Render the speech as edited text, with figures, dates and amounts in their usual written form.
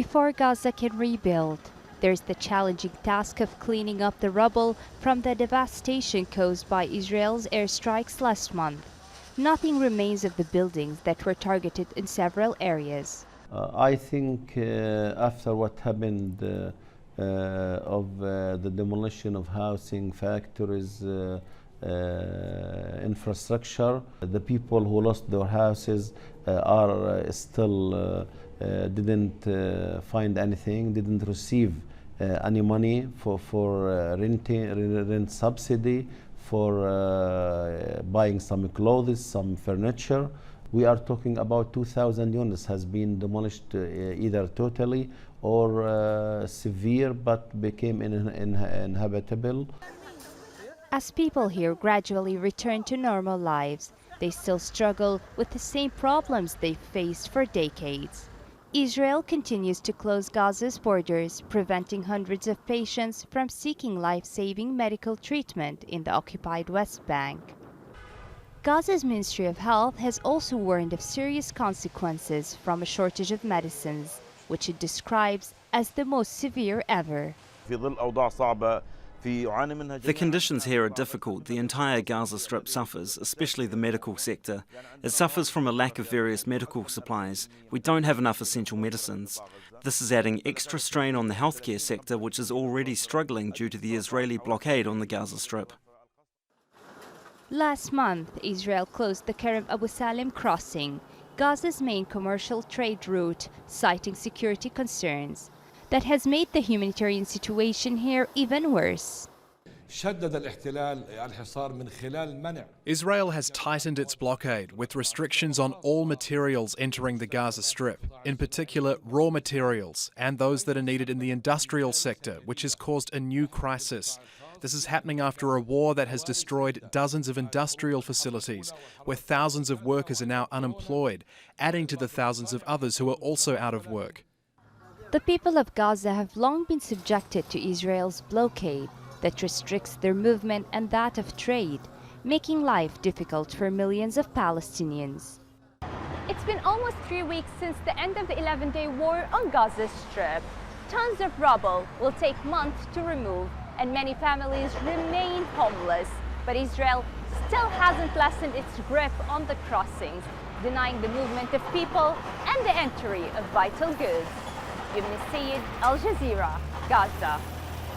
Before Gaza can rebuild, there's the challenging task of cleaning up the rubble from the devastation caused by Israel's airstrikes last month. Nothing remains of the buildings that were targeted in several areas. I think after what happened of the demolition of housing, factories, infrastructure, the people who lost their houses are still didn't find anything, didn't receive any money for rent subsidy, for buying some clothes, some furniture. We are talking about 2,000 units has been demolished either totally or severe but became uninhabitable. As people here gradually return to normal lives, they still struggle with the same problems they've faced for decades. Israel continues to close Gaza's borders, preventing hundreds of patients from seeking life-saving medical treatment in the occupied West Bank. Gaza's Ministry of Health has also warned of serious consequences from a shortage of medicines, which it describes as the most severe ever. The conditions here are difficult. The entire Gaza Strip suffers, especially the medical sector. It suffers from a lack of various medical supplies. We don't have enough essential medicines. This is adding extra strain on the healthcare sector, which is already struggling due to the Israeli blockade on the Gaza Strip. Last month, Israel closed the Kerem Abu Salim crossing, Gaza's main commercial trade route, citing security concerns. That has made the humanitarian situation here even worse. Israel has tightened its blockade with restrictions on all materials entering the Gaza Strip, in particular raw materials and those that are needed in the industrial sector, which has caused a new crisis. This is happening after a war that has destroyed dozens of industrial facilities, where thousands of workers are now unemployed, adding to the thousands of others who are also out of work. The people of Gaza have long been subjected to Israel's blockade that restricts their movement and that of trade, making life difficult for millions of Palestinians. It's been almost 3 weeks since the end of the 11-day war on Gaza Strip. Tons of rubble will take months to remove, and many families remain homeless. But Israel still hasn't lessened its grip on the crossings, denying the movement of people and the entry of vital goods. Youmna, Al Jazeera, Gaza.